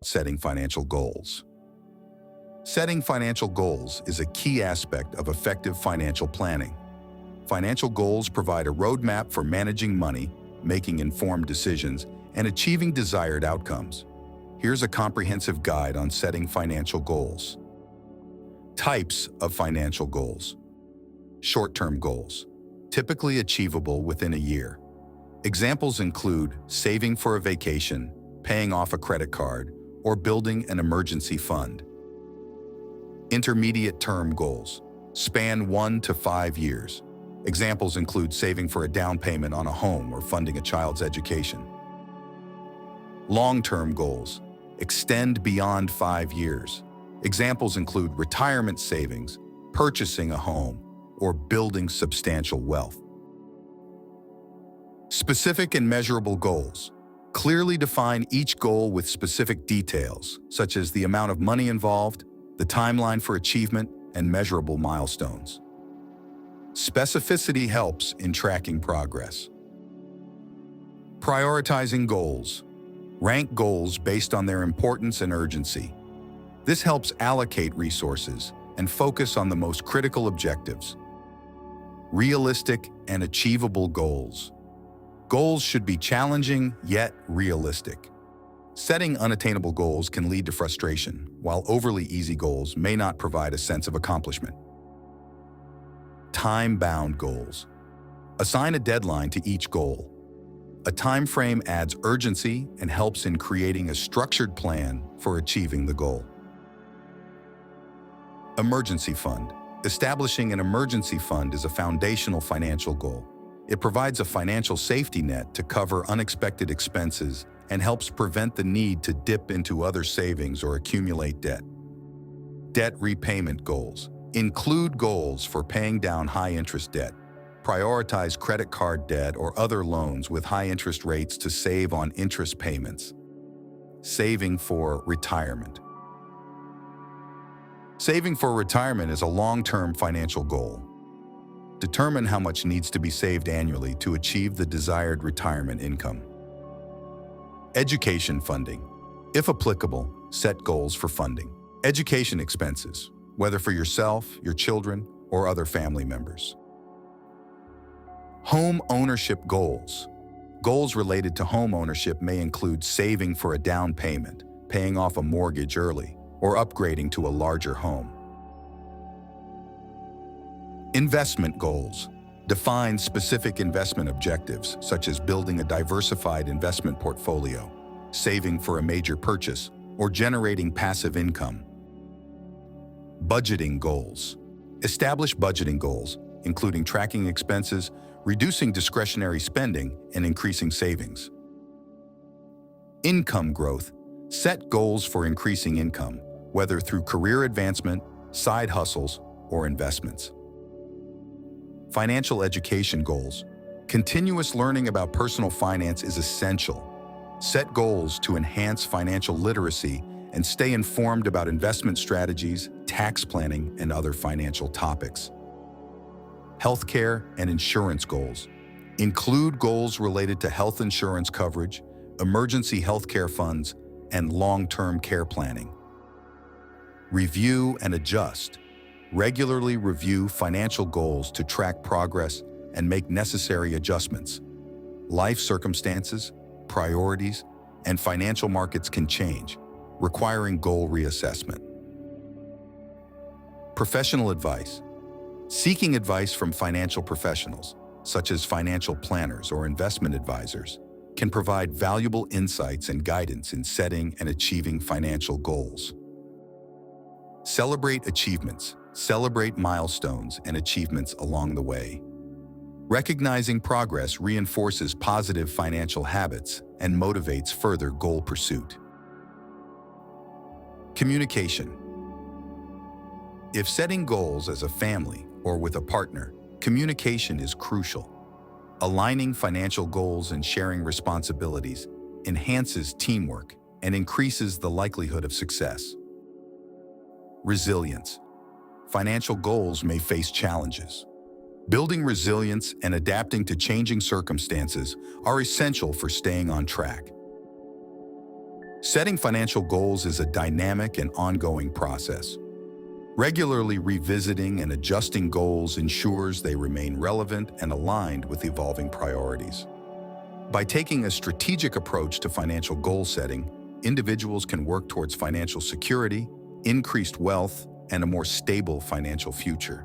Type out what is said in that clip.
setting financial goals. Setting financial goals is a key aspect of effective financial planning. Financial goals provide a roadmap for managing money, making informed decisions, and achieving desired outcomes. Here's a comprehensive guide on setting financial goals. Types of financial goals. Short-term goals, typically achievable within a year. Examples include saving for a vacation, paying off a credit card, or building an emergency fund. Intermediate-term goals, span 1 to 5 years. Examples include saving for a down payment on a home or funding a child's education. Long-term goals, extend beyond 5 years. Examples include retirement savings, purchasing a home, or building substantial wealth. Specific and measurable goals. Clearly define each goal with specific details, such as the amount of money involved, the timeline for achievement, and measurable milestones. Specificity helps in tracking progress. Prioritizing goals. Rank goals based on their importance and urgency. This helps allocate resources and focus on the most critical objectives. Realistic and achievable goals. Goals should be challenging yet realistic. Setting unattainable goals can lead to frustration, while overly easy goals may not provide a sense of accomplishment. Time-bound goals. Assign a deadline to each goal. A time frame adds urgency and helps in creating a structured plan for achieving the goal. Emergency fund. Establishing an emergency fund is a foundational financial goal. It provides a financial safety net to cover unexpected expenses and helps prevent the need to dip into other savings or accumulate debt. Debt repayment goals. Include goals for paying down high-interest debt. Prioritize credit card debt or other loans with high interest rates to save on interest payments. Saving for retirement. Saving for retirement is a long-term financial goal. Determine how much needs to be saved annually to achieve the desired retirement income. Education funding. If applicable, set goals for funding. Education expenses, whether for yourself, your children, or other family members. Home ownership goals. Goals related to home ownership may include saving for a down payment, paying off a mortgage early, or upgrading to a larger home. Investment goals. Define specific investment objectives, such as building a diversified investment portfolio, saving for a major purchase, or generating passive income. Budgeting goals. Establish budgeting goals, including tracking expenses, reducing discretionary spending, and increasing savings. Income growth. Set goals for increasing income, whether through career advancement, side hustles, or investments. Financial education goals. Continuous learning about personal finance is essential. Set goals to enhance financial literacy and stay informed about investment strategies, tax planning, and other financial topics. Healthcare and insurance goals. Include goals related to health insurance coverage, emergency healthcare funds, and long-term care planning. Review and adjust. Regularly review financial goals to track progress and make necessary adjustments. Life circumstances, priorities, and financial markets can change, requiring goal reassessment. Professional advice. Seeking advice from financial professionals, such as financial planners or investment advisors, can provide valuable insights and guidance in setting and achieving financial goals. Celebrate achievements. Celebrate milestones and achievements along the way. Recognizing progress reinforces positive financial habits and motivates further goal pursuit. Communication. If setting goals as a family or with a partner, communication is crucial. Aligning financial goals and sharing responsibilities enhances teamwork and increases the likelihood of success. Resilience. Financial goals may face challenges. Building resilience and adapting to changing circumstances are essential for staying on track. Setting financial goals is a dynamic and ongoing process. Regularly revisiting and adjusting goals ensures they remain relevant and aligned with evolving priorities. By taking a strategic approach to financial goal setting, individuals can work towards financial security, increased wealth, and a more stable financial future.